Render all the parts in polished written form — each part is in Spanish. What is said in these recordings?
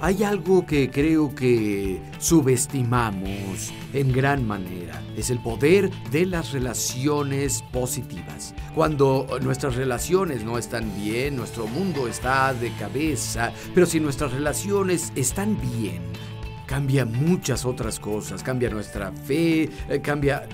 Hay algo que creo que subestimamos en gran manera. Es el poder de las relaciones positivas. Cuando nuestras relaciones no están bien, nuestro mundo está de cabeza. Pero si nuestras relaciones están bien, cambia muchas otras cosas. Cambia nuestra fe, cambia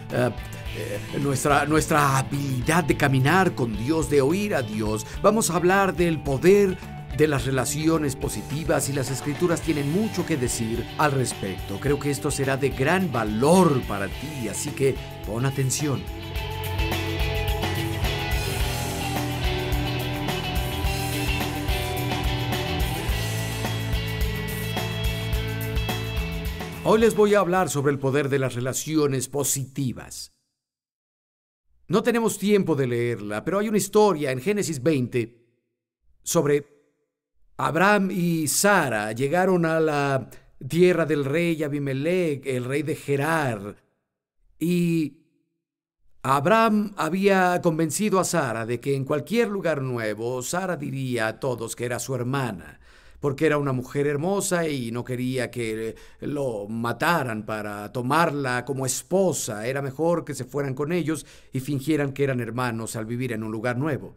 nuestra habilidad de caminar con Dios, de oír a Dios. Vamos a hablar del poder de las relaciones positivas y las Escrituras tienen mucho que decir al respecto. Creo que esto será de gran valor para ti, así que pon atención. Hoy les voy a hablar sobre el poder de las relaciones positivas. No tenemos tiempo de leerla, pero hay una historia en Génesis 20 sobre Abraham y Sara. Llegaron a la tierra del rey Abimelec, el rey de Gerar, y Abraham había convencido a Sara de que en cualquier lugar nuevo, Sara diría a todos que era su hermana, porque era una mujer hermosa y no quería que lo mataran para tomarla como esposa. Era mejor que se fueran con ellos y fingieran que eran hermanos al vivir en un lugar nuevo.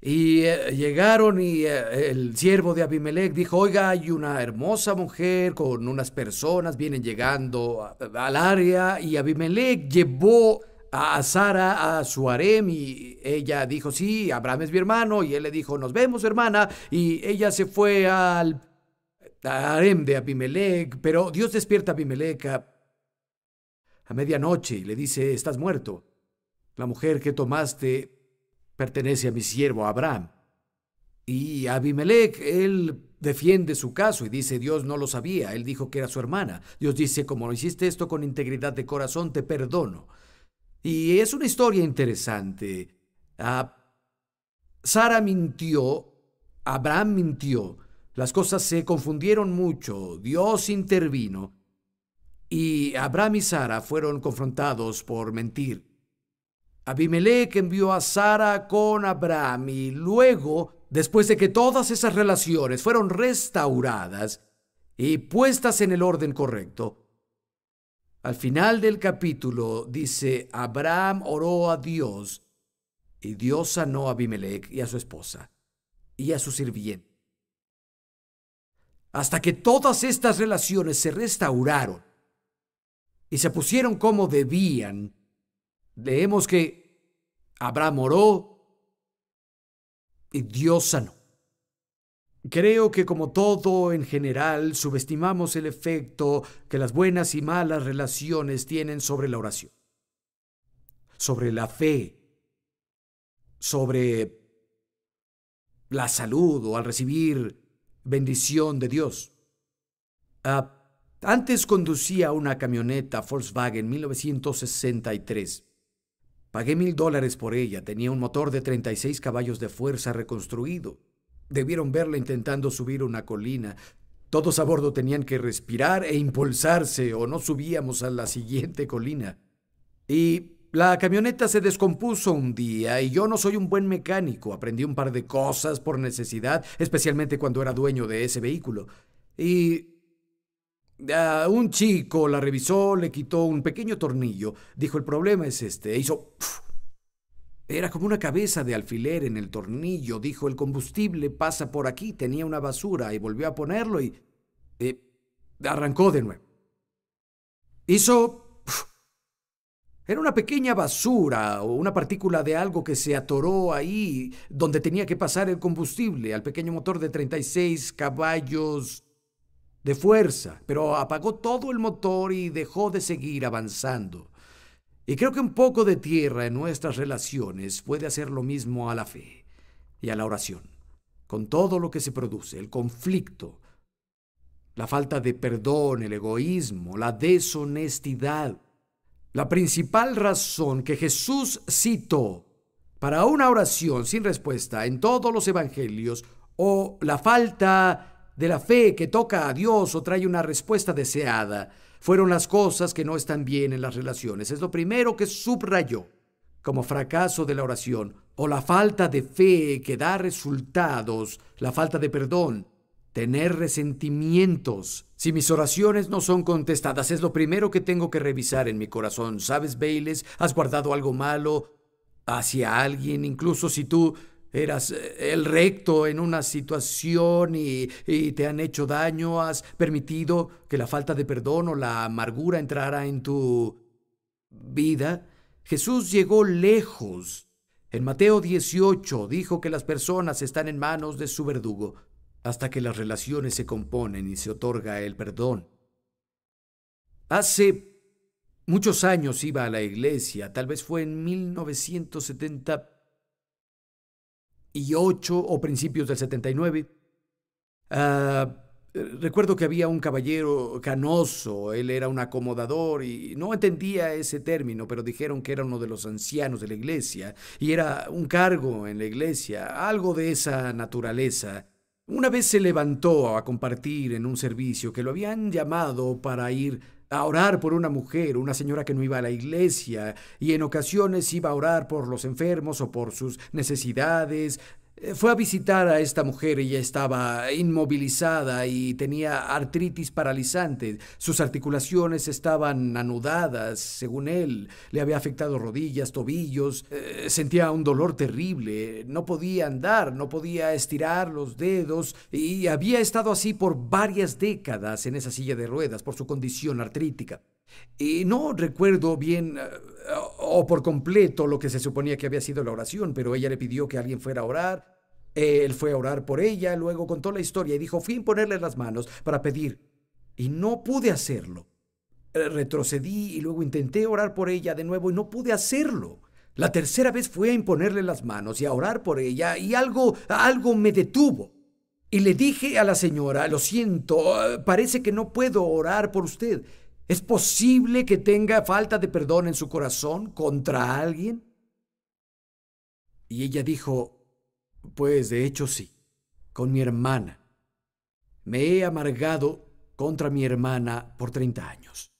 Y llegaron y el siervo de Abimelec dijo: oiga, hay una hermosa mujer con unas personas, vienen llegando al área. Y Abimelec llevó a Sara a su harem y ella dijo: sí, Abraham es mi hermano. Y él le dijo: nos vemos, hermana. Y ella se fue al harem de Abimelec. Pero Dios despierta a Abimelec a medianoche y le dice: estás muerto. La mujer que tomaste pertenece a mi siervo Abraham. Y Abimelec, él defiende su caso y dice: Dios no lo sabía, él dijo que era su hermana. Dios dice: como hiciste esto con integridad de corazón, te perdono. Y es una historia interesante. Sara mintió, Abraham mintió, las cosas se confundieron mucho, Dios intervino y Abraham y Sara fueron confrontados por mentir. Abimelec envió a Sara con Abraham y luego, después de que todas esas relaciones fueron restauradas y puestas en el orden correcto, al final del capítulo dice: Abraham oró a Dios y Dios sanó a Abimelec y a su esposa y a su sirviente. Hasta que todas estas relaciones se restauraron y se pusieron como debían, leemos que Abraham oró y Dios sanó. Creo que como todo en general, subestimamos el efecto que las buenas y malas relaciones tienen sobre la oración, sobre la fe, sobre la salud o al recibir bendición de Dios. Antes conducía una camioneta Volkswagen 1963. Pagué $1,000 por ella. Tenía un motor de 36 caballos de fuerza reconstruido. Debieron verla intentando subir una colina. Todos a bordo tenían que respirar e impulsarse o no subíamos a la siguiente colina. Y la camioneta se descompuso un día y yo no soy un buen mecánico. Aprendí un par de cosas por necesidad, especialmente cuando era dueño de ese vehículo. Y un chico la revisó, le quitó un pequeño tornillo. Dijo: el problema es este. E hizo... Era como una cabeza de alfiler en el tornillo. Dijo: el combustible pasa por aquí. Tenía una basura. Y volvió a ponerlo y arrancó de nuevo. Hizo... Era una pequeña basura o una partícula de algo que se atoró ahí donde tenía que pasar el combustible al pequeño motor de 36 caballos de fuerza, pero apagó todo el motor y dejó de seguir avanzando. Y creo que un poco de tierra en nuestras relaciones puede hacer lo mismo a la fe y a la oración, con todo lo que se produce, el conflicto, la falta de perdón, el egoísmo, la deshonestidad. La principal razón que Jesús citó para una oración sin respuesta en todos los evangelios, o la falta de la fe que toca a Dios o trae una respuesta deseada, fueron las cosas que no están bien en las relaciones. Es lo primero que subrayó como fracaso de la oración, o la falta de fe que da resultados, la falta de perdón, tener resentimientos. Si mis oraciones no son contestadas, es lo primero que tengo que revisar en mi corazón. ¿Sabes, Bayless? ¿Has guardado algo malo hacia alguien? Incluso si tú eras el recto en una situación y te han hecho daño, has permitido que la falta de perdón o la amargura entrara en tu vida. Jesús llegó lejos. En Mateo 18 dijo que las personas están en manos de su verdugo hasta que las relaciones se componen y se otorga el perdón. Hace muchos años iba a la iglesia, tal vez fue en 1978 o principios del 79. Recuerdo que había un caballero canoso, él era un acomodador y no entendía ese término, pero dijeron que era uno de los ancianos de la iglesia y era un cargo en la iglesia, algo de esa naturaleza. Una vez se levantó a compartir en un servicio que lo habían llamado para ir a orar por una mujer, una señora que no iba a la iglesia, y en ocasiones iba a orar por los enfermos o por sus necesidades. Fue a visitar a esta mujer, ella estaba inmovilizada y tenía artritis paralizante. Sus articulaciones estaban anudadas, según él. Le había afectado rodillas, tobillos, sentía un dolor terrible. No podía andar, no podía estirar los dedos y había estado así por varias décadas en esa silla de ruedas por su condición artrítica. Y no recuerdo bien o por completo lo que se suponía que había sido la oración, pero ella le pidió que alguien fuera a orar. Él fue a orar por ella, luego contó la historia y dijo, fui a imponerle las manos para pedir, y no pude hacerlo. Retrocedí y luego intenté orar por ella de nuevo y no pude hacerlo. La tercera vez fue a imponerle las manos y a orar por ella y algo me detuvo. Y le dije a la señora, lo siento, parece que no puedo orar por usted. ¿Es posible que tenga falta de perdón en su corazón contra alguien? Y ella dijo, pues de hecho sí, con mi hermana. Me he amargado contra mi hermana por 30 años.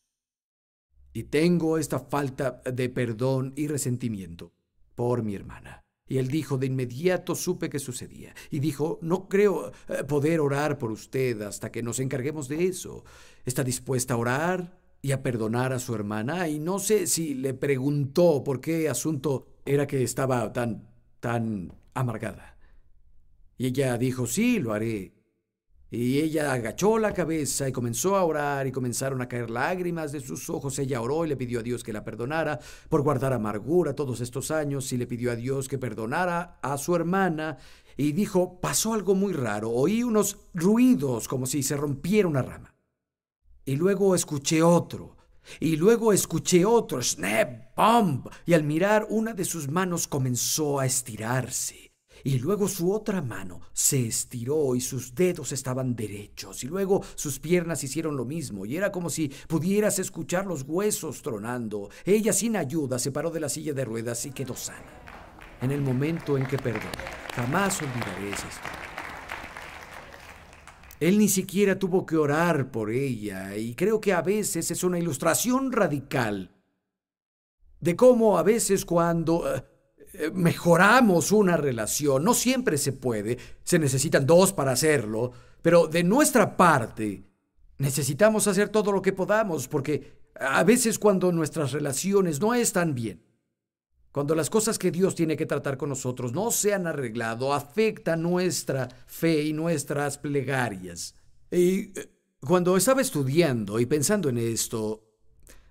Y tengo esta falta de perdón y resentimiento por mi hermana. Y él dijo, de inmediato supe que sucedía. Y dijo, no creo poder orar por usted hasta que nos encarguemos de eso. ¿Está dispuesta a orar y a perdonar a su hermana? Y no sé si le preguntó por qué asunto era que estaba tan amargada. Y ella dijo, sí, lo haré. Y ella agachó la cabeza y comenzó a orar y comenzaron a caer lágrimas de sus ojos. Ella oró y le pidió a Dios que la perdonara por guardar amargura todos estos años y le pidió a Dios que perdonara a su hermana y dijo, pasó algo muy raro, oí unos ruidos como si se rompiera una rama. Y luego escuché otro. Y luego escuché otro, snap, bump, y al mirar una de sus manos comenzó a estirarse. Y luego su otra mano se estiró y sus dedos estaban derechos. Y luego sus piernas hicieron lo mismo. Y era como si pudieras escuchar los huesos tronando. Ella sin ayuda se paró de la silla de ruedas y quedó sana. En el momento en que perdonó. Jamás olvidaré esa historia. Él ni siquiera tuvo que orar por ella. Y creo que a veces es una ilustración radical de cómo a veces cuando mejoramos una relación, no siempre se puede, se necesitan dos para hacerlo, pero de nuestra parte necesitamos hacer todo lo que podamos, porque a veces cuando nuestras relaciones no están bien, cuando las cosas que Dios tiene que tratar con nosotros no se han arreglado, afecta nuestra fe y nuestras plegarias. Y cuando estaba estudiando y pensando en esto,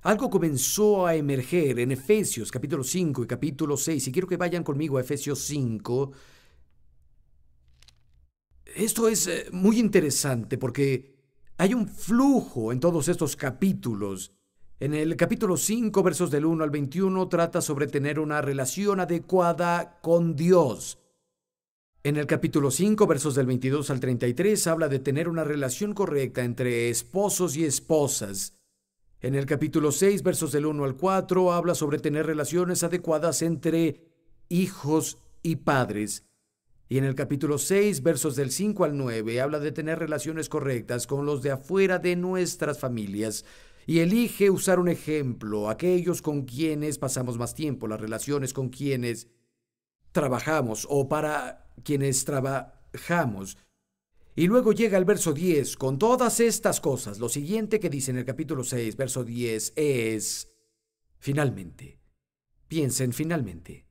algo comenzó a emerger en Efesios capítulo 5 y capítulo 6, y quiero que vayan conmigo a Efesios 5. Esto es muy interesante porque hay un flujo en todos estos capítulos. En el capítulo 5, versos del 1 al 21, trata sobre tener una relación adecuada con Dios. En el capítulo 5, versos del 22 al 33, habla de tener una relación correcta entre esposos y esposas. En el capítulo 6, versos del 1 al 4, habla sobre tener relaciones adecuadas entre hijos y padres. Y en el capítulo 6, versos del 5 al 9, habla de tener relaciones correctas con los de afuera de nuestras familias. Y elige usar un ejemplo, aquellos con quienes pasamos más tiempo, las relaciones con quienes trabajamos o para quienes trabajamos. Y luego llega el verso 10, con todas estas cosas. Lo siguiente que dice en el capítulo 6, verso 10, es, finalmente. Piensen finalmente.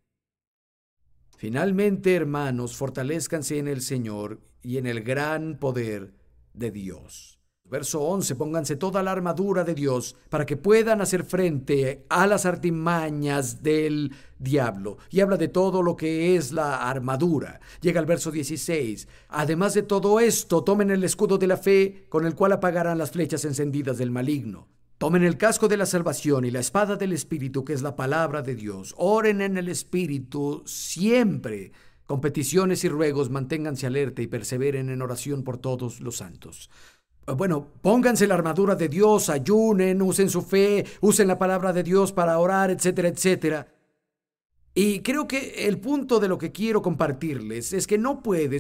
Finalmente, hermanos, fortalézcanse en el Señor y en el gran poder de Dios. Verso 11, pónganse toda la armadura de Dios para que puedan hacer frente a las artimañas del diablo. Y habla de todo lo que es la armadura. Llega al verso 16. Además de todo esto, tomen el escudo de la fe con el cual apagarán las flechas encendidas del maligno. Tomen el casco de la salvación y la espada del Espíritu, que es la palabra de Dios. Oren en el Espíritu siempre. Con peticiones y ruegos, manténganse alerta y perseveren en oración por todos los santos. Bueno, pónganse la armadura de Dios, ayunen, usen su fe, usen la palabra de Dios para orar, etcétera, etcétera. Y creo que el punto de lo que quiero compartirles es que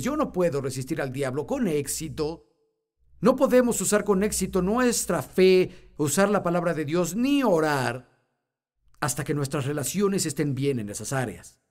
yo no puedo resistir al diablo con éxito. No podemos usar con éxito nuestra fe, usar la palabra de Dios, ni orar hasta que nuestras relaciones estén bien en esas áreas.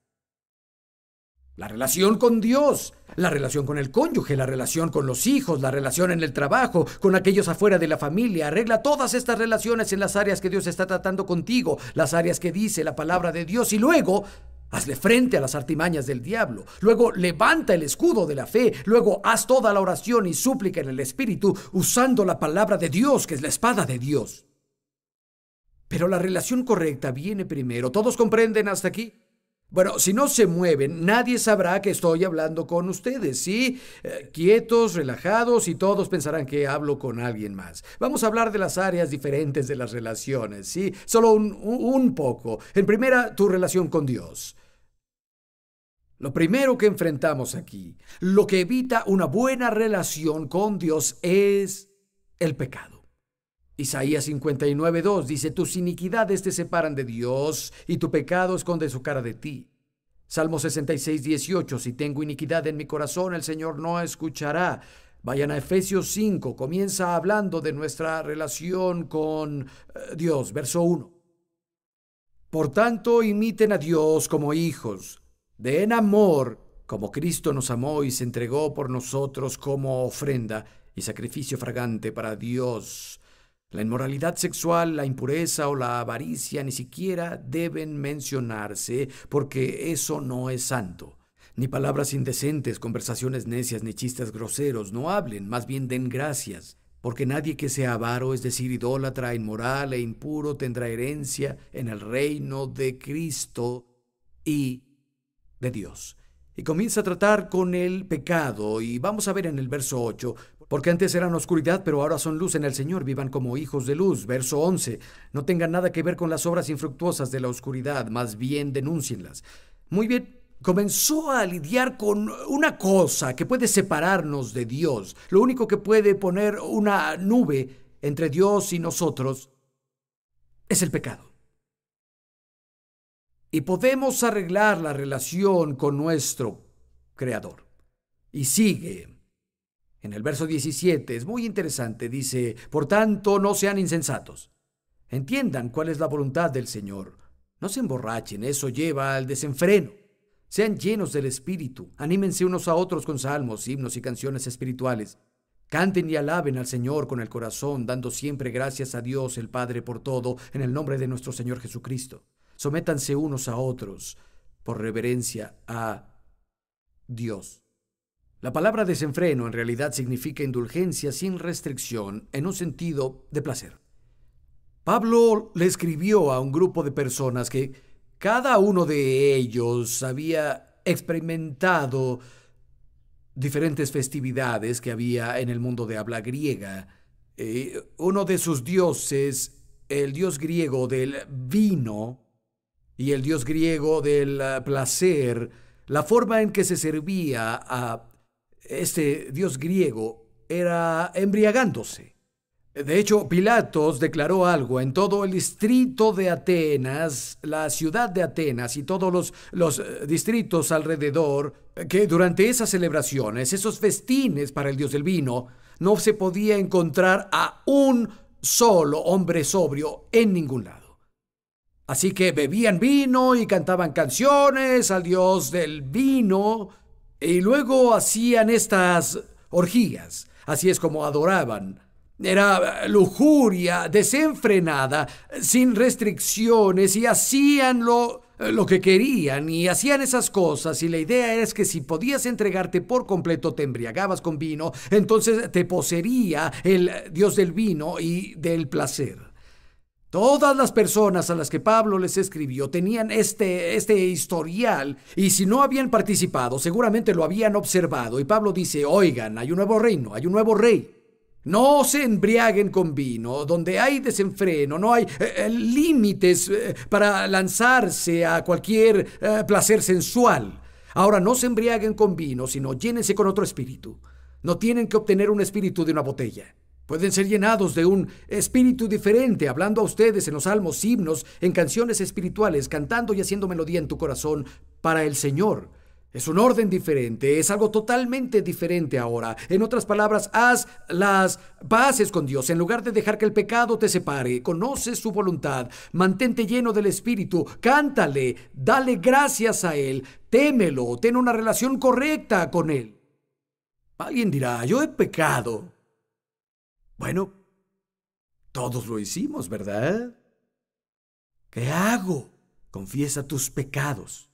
La relación con Dios, la relación con el cónyuge, la relación con los hijos, la relación en el trabajo, con aquellos afuera de la familia. Arregla todas estas relaciones en las áreas que Dios está tratando contigo, las áreas que dice la palabra de Dios, y luego hazle frente a las artimañas del diablo. Luego levanta el escudo de la fe. Luego haz toda la oración y súplica en el Espíritu usando la palabra de Dios, que es la espada de Dios. Pero la relación correcta viene primero. ¿Todos comprenden hasta aquí? Bueno, si no se mueven, nadie sabrá que estoy hablando con ustedes, ¿sí? Quietos, relajados, y todos pensarán que hablo con alguien más. Vamos a hablar de las áreas diferentes de las relaciones, ¿sí? Solo un poco. En primera, tu relación con Dios. Lo primero que enfrentamos aquí, lo que evita una buena relación con Dios es el pecado. Isaías 59:2 dice, tus iniquidades te separan de Dios y tu pecado esconde su cara de ti. Salmo 66:18, si tengo iniquidad en mi corazón, el Señor no escuchará. Vayan a Efesios 5, comienza hablando de nuestra relación con Dios, verso 1. Por tanto, imiten a Dios como hijos, den amor como Cristo nos amó y se entregó por nosotros como ofrenda y sacrificio fragante para Dios. La inmoralidad sexual, la impureza o la avaricia ni siquiera deben mencionarse porque eso no es santo. Ni palabras indecentes, conversaciones necias, ni chistes groseros. No hablen, más bien den gracias. Porque nadie que sea avaro, es decir, idólatra, inmoral e impuro, tendrá herencia en el reino de Cristo y de Dios. Y comienza a tratar con el pecado, y vamos a ver en el verso 8, porque antes eran oscuridad, pero ahora son luz en el Señor, vivan como hijos de luz. Verso 11, no tengan nada que ver con las obras infructuosas de la oscuridad, más bien denúncienlas. Muy bien, comenzó a lidiar con una cosa que puede separarnos de Dios. Lo único que puede poner una nube entre Dios y nosotros es el pecado. Y podemos arreglar la relación con nuestro Creador. Y sigue. En el verso 17 es muy interesante, dice, por tanto no sean insensatos. Entiendan cuál es la voluntad del Señor. No se emborrachen, eso lleva al desenfreno. Sean llenos del Espíritu, anímense unos a otros con salmos, himnos y canciones espirituales. Canten y alaben al Señor con el corazón, dando siempre gracias a Dios el Padre por todo, en el nombre de nuestro Señor Jesucristo. Sométanse unos a otros por reverencia a Dios. La palabra desenfreno en realidad significa indulgencia sin restricción en un sentido de placer. Pablo le escribió a un grupo de personas que cada uno de ellos había experimentado diferentes festividades que había en el mundo de habla griega. Uno de sus dioses, el dios griego del vino y el dios griego del placer, la forma en que se servía a este dios griego era embriagándose. De hecho, Pilatos declaró algo en todo el distrito de Atenas, la ciudad de Atenas y todos los distritos alrededor, que durante esas celebraciones, esos festines para el dios del vino, no se podía encontrar a un solo hombre sobrio en ningún lado. Así que bebían vino y cantaban canciones al dios del vino, y luego hacían estas orgías. Así es como adoraban. Era lujuria desenfrenada, sin restricciones, y hacían lo que querían, y hacían esas cosas, y la idea es que si podías entregarte por completo, te embriagabas con vino, entonces te poseería el dios del vino y del placer. Todas las personas a las que Pablo les escribió tenían este historial, y si no habían participado, seguramente lo habían observado. Y Pablo dice, oigan, hay un nuevo reino, hay un nuevo rey. No se embriaguen con vino, donde hay desenfreno, no hay límites para lanzarse a cualquier placer sensual. Ahora, no se embriaguen con vino, sino llénense con otro espíritu. No tienen que obtener un espíritu de una botella. Pueden ser llenados de un espíritu diferente, hablando a ustedes en los salmos, himnos, en canciones espirituales, cantando y haciendo melodía en tu corazón para el Señor. Es un orden diferente, es algo totalmente diferente ahora. En otras palabras, haz las paces con Dios en lugar de dejar que el pecado te separe. Conoce su voluntad, mantente lleno del Espíritu, cántale, dale gracias a Él, témelo, ten una relación correcta con Él. Alguien dirá, yo he pecado. Bueno, todos lo hicimos, ¿verdad? ¿Qué hago? Confiesa tus pecados.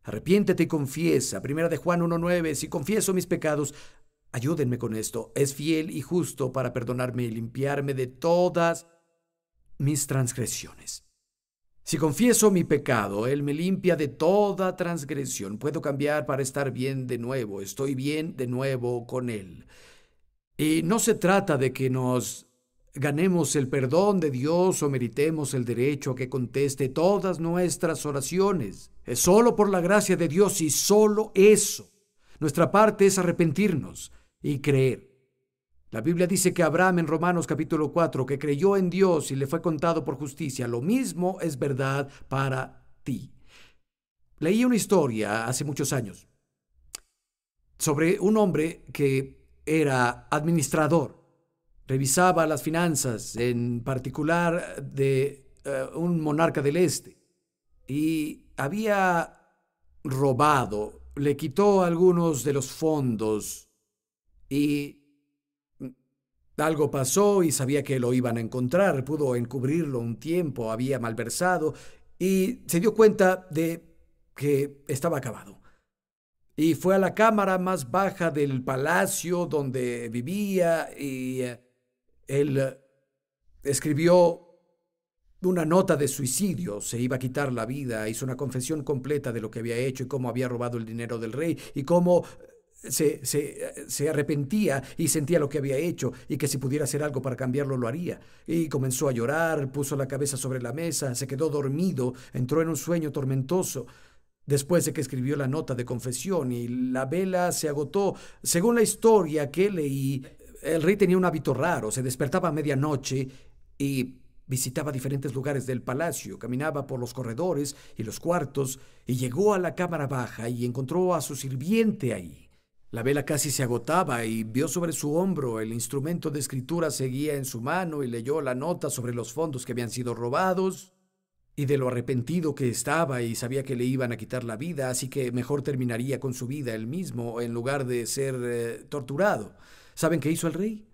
Arrepiéntete y confiesa. 1 Juan 1:9. Si confieso mis pecados, ayúdenme con esto. Es fiel y justo para perdonarme y limpiarme de todas mis transgresiones. Si confieso mi pecado, Él me limpia de toda transgresión. Puedo cambiar para estar bien de nuevo. Estoy bien de nuevo con Él. Y no se trata de que nos ganemos el perdón de Dios o meritemos el derecho a que conteste todas nuestras oraciones. Es solo por la gracia de Dios y solo eso. Nuestra parte es arrepentirnos y creer. La Biblia dice que Abraham en Romanos capítulo 4, que creyó en Dios y le fue contado por justicia. Lo mismo es verdad para ti. Leí una historia hace muchos años sobre un hombre que era administrador. Revisaba las finanzas, en particular de un monarca del este, y había robado, le quitó algunos de los fondos y algo pasó y sabía que lo iban a encontrar, pudo encubrirlo un tiempo, había malversado y se dio cuenta de que estaba acabado. Y fue a la cámara más baja del palacio donde vivía y él escribió una nota de suicidio, se iba a quitar la vida, hizo una confesión completa de lo que había hecho y cómo había robado el dinero del rey y cómo se arrepentía y sentía lo que había hecho y que si pudiera hacer algo para cambiarlo lo haría. Y comenzó a llorar, puso la cabeza sobre la mesa, se quedó dormido, entró en un sueño tormentoso. Después de que escribió la nota de confesión y la vela se agotó, según la historia que leí, el rey tenía un hábito raro, se despertaba a medianoche y visitaba diferentes lugares del palacio, caminaba por los corredores y los cuartos y llegó a la cámara baja y encontró a su sirviente ahí. La vela casi se agotaba y vio sobre su hombro el instrumento de escritura seguía en su mano y leyó la nota sobre los fondos que habían sido robados y de lo arrepentido que estaba y sabía que le iban a quitar la vida, así que mejor terminaría con su vida él mismo en lugar de ser torturado. ¿Saben qué hizo el rey?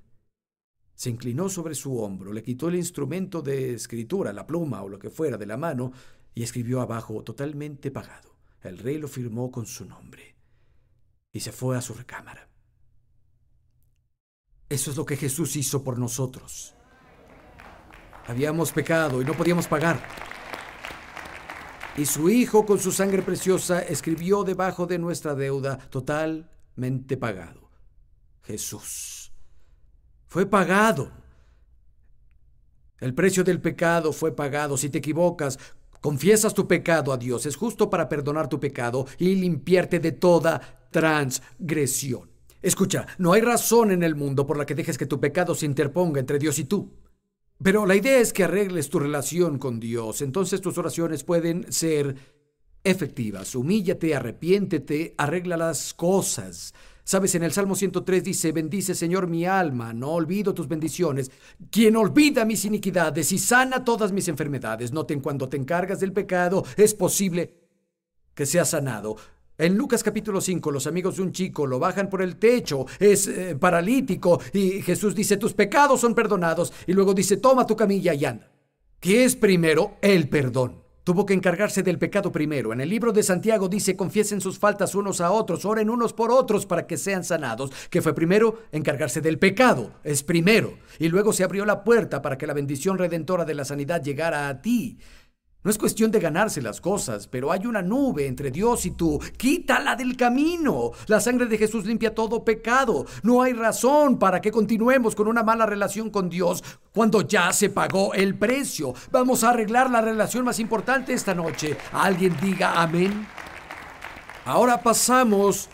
Se inclinó sobre su hombro, le quitó el instrumento de escritura, la pluma o lo que fuera de la mano, y escribió abajo, totalmente pagado. El rey lo firmó con su nombre y se fue a su recámara. Eso es lo que Jesús hizo por nosotros. Habíamos pecado y no podíamos pagar. Y su Hijo, con su sangre preciosa, escribió debajo de nuestra deuda, totalmente pagado. Jesús. Fue pagado. El precio del pecado fue pagado. Si te equivocas, confiesas tu pecado a Dios. Es justo para perdonar tu pecado y limpiarte de toda transgresión. Escucha, no hay razón en el mundo por la que dejes que tu pecado se interponga entre Dios y tú. Pero la idea es que arregles tu relación con Dios. Entonces tus oraciones pueden ser efectivas. Humíllate, arrepiéntete, arregla las cosas. Sabes, en el Salmo 103 dice, bendice Señor mi alma, no olvido tus bendiciones. Quien olvida mis iniquidades y sana todas mis enfermedades. Noten, cuando te encargas del pecado, es posible que sea sanado. En Lucas capítulo 5, los amigos de un chico lo bajan por el techo, es paralítico, y Jesús dice, tus pecados son perdonados, y luego dice, toma tu camilla y anda. ¿Qué es primero? El perdón. Tuvo que encargarse del pecado primero. En el libro de Santiago dice, confiesen sus faltas unos a otros, oren unos por otros para que sean sanados. ¿Qué fue primero? Encargarse del pecado. Es primero. Y luego se abrió la puerta para que la bendición redentora de la sanidad llegara a ti. No es cuestión de ganarse las cosas, pero hay una nube entre Dios y tú. ¡Quítala del camino! La sangre de Jesús limpia todo pecado. No hay razón para que continuemos con una mala relación con Dios cuando ya se pagó el precio. Vamos a arreglar la relación más importante esta noche. ¿Alguien diga amén? Ahora pasamos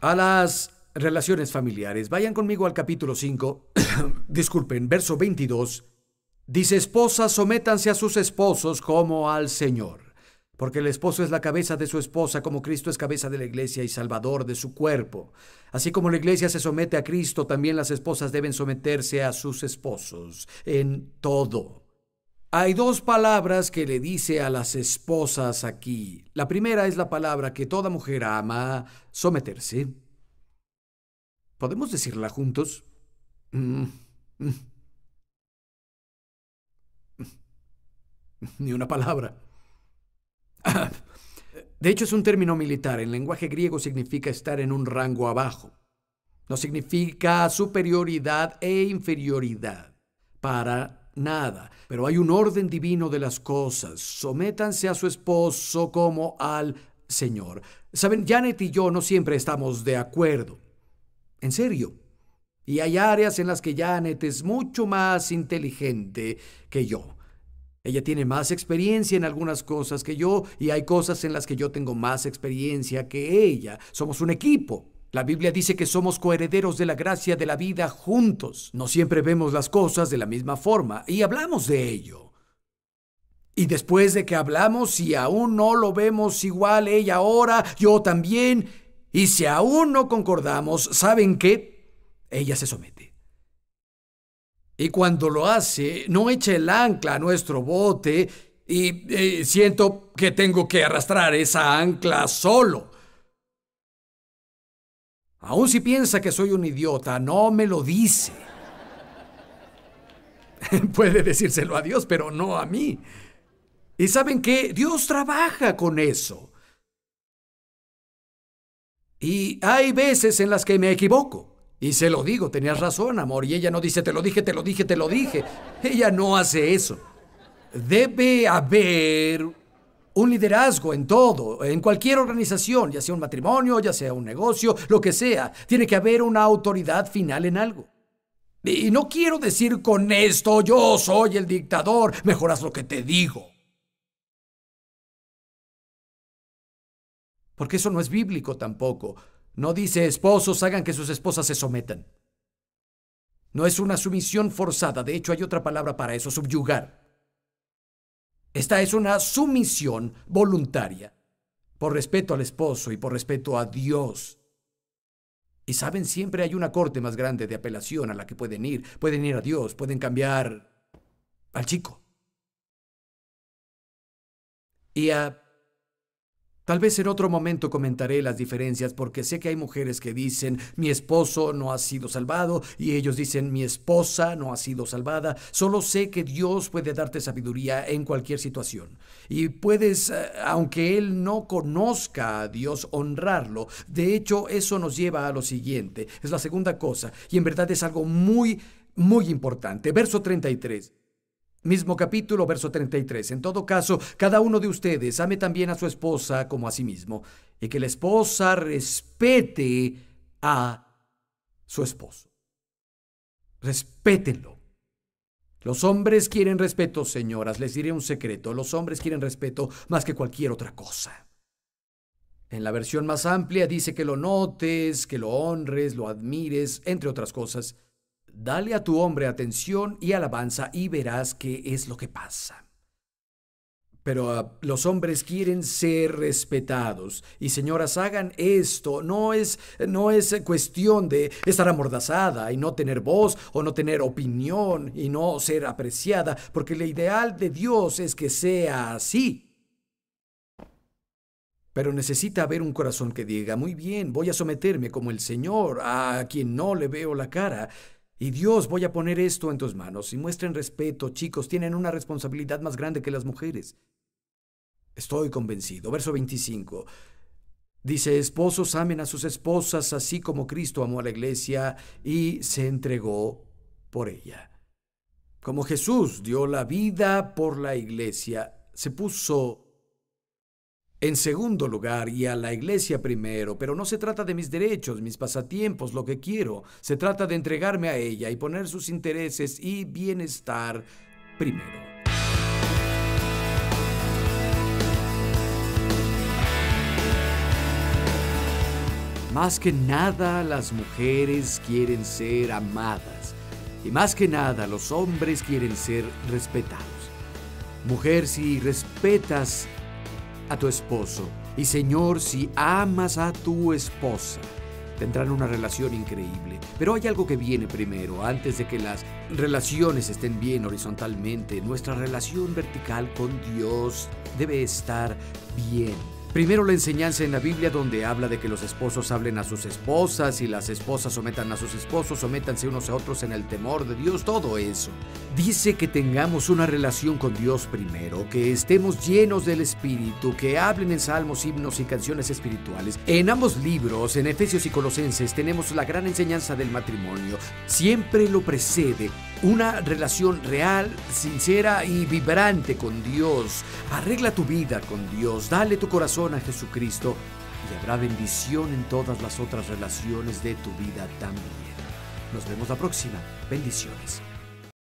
a las relaciones familiares. Vayan conmigo al capítulo 5. Disculpen, verso 22. Dice, esposas, sométanse a sus esposos como al Señor, porque el esposo es la cabeza de su esposa, como Cristo es cabeza de la iglesia y salvador de su cuerpo. Así como la iglesia se somete a Cristo, también las esposas deben someterse a sus esposos en todo. Hay dos palabras que le dice a las esposas aquí. La primera es la palabra que toda mujer ama, someterse. ¿Podemos decirla juntos? Ni una palabra. De hecho, es un término militar. En lenguaje griego significa estar en un rango abajo. No significa superioridad e inferioridad. Para nada. Pero hay un orden divino de las cosas. Sométanse a su esposo como al Señor. Saben, Janet y yo no siempre estamos de acuerdo. En serio. Y hay áreas en las que Janet es mucho más inteligente que yo. Ella tiene más experiencia en algunas cosas que yo y hay cosas en las que yo tengo más experiencia que ella. Somos un equipo. La Biblia dice que somos coherederos de la gracia de la vida juntos. No siempre vemos las cosas de la misma forma y hablamos de ello. Y después de que hablamos, si aún no lo vemos igual, ella ora, yo también. Y si aún no concordamos, ¿saben qué? Ella se somete. Y cuando lo hace, no echa el ancla a nuestro bote y siento que tengo que arrastrar esa ancla solo. Aun si piensa que soy un idiota, no me lo dice. Puede decírselo a Dios, pero no a mí. ¿Y saben qué? Dios trabaja con eso. Y hay veces en las que me equivoco. Y se lo digo, tenías razón, amor. Y ella no dice, te lo dije, te lo dije, te lo dije. Ella no hace eso. Debe haber un liderazgo en todo, en cualquier organización, ya sea un matrimonio, ya sea un negocio, lo que sea. Tiene que haber una autoridad final en algo. Y no quiero decir con esto, yo soy el dictador, mejor haz lo que te digo. Porque eso no es bíblico tampoco. No dice, esposos, hagan que sus esposas se sometan. No es una sumisión forzada. De hecho, hay otra palabra para eso, subyugar. Esta es una sumisión voluntaria, por respeto al esposo y por respeto a Dios. Y saben, siempre hay una corte más grande de apelación a la que pueden ir. Pueden ir a Dios, pueden cambiar al chico. Y tal vez en otro momento comentaré las diferencias porque sé que hay mujeres que dicen mi esposo no ha sido salvado y ellos dicen mi esposa no ha sido salvada. Solo sé que Dios puede darte sabiduría en cualquier situación. Y puedes, aunque Él no conozca a Dios, honrarlo. De hecho, eso nos lleva a lo siguiente. Es la segunda cosa y en verdad es algo muy, muy importante. Verso 33. Mismo capítulo, verso 33. En todo caso, cada uno de ustedes ame también a su esposa como a sí mismo, y que la esposa respete a su esposo. Respétenlo. Los hombres quieren respeto, señoras. Les diré un secreto. Los hombres quieren respeto más que cualquier otra cosa. En la versión más amplia dice que lo notes, que lo honres, lo admires, entre otras cosas. Dale a tu hombre atención y alabanza y verás qué es lo que pasa. Pero los hombres quieren ser respetados. Y señoras, hagan esto. No es cuestión de estar amordazada y no tener voz o no tener opinión y no ser apreciada, porque el ideal de Dios es que sea así. Pero necesita haber un corazón que diga, muy bien, voy a someterme como el Señor, a quien no le veo la cara. Y Dios, voy a poner esto en tus manos. Y muestren respeto, chicos, tienen una responsabilidad más grande que las mujeres. Estoy convencido. Verso 25. Dice, esposos amen a sus esposas así como Cristo amó a la iglesia y se entregó por ella. Como Jesús dio la vida por la iglesia, se puso en segundo lugar y a la iglesia primero, pero no se trata de mis derechos, mis pasatiempos, lo que quiero. Se trata de entregarme a ella y poner sus intereses y bienestar primero. Más que nada, las mujeres quieren ser amadas. Y más que nada, los hombres quieren ser respetados. Mujer, si respetas a tu esposo, y Señor, si amas a tu esposa, tendrán una relación increíble. Pero hay algo que viene primero. Antes de que las relaciones estén bien horizontalmente, nuestra relación vertical con Dios debe estar bien. Primero, la enseñanza en la Biblia donde habla de que los esposos hablen a sus esposas y las esposas sometan a sus esposos, sométanse unos a otros en el temor de Dios, todo eso. Dice que tengamos una relación con Dios primero, que estemos llenos del Espíritu, que hablen en salmos, himnos y canciones espirituales. En ambos libros, en Efesios y Colosenses, tenemos la gran enseñanza del matrimonio. Siempre lo precede una relación real, sincera y vibrante con Dios. Arregla tu vida con Dios, dale tu corazón a Jesucristo y habrá bendición en todas las otras relaciones de tu vida también. Nos vemos la próxima. Bendiciones.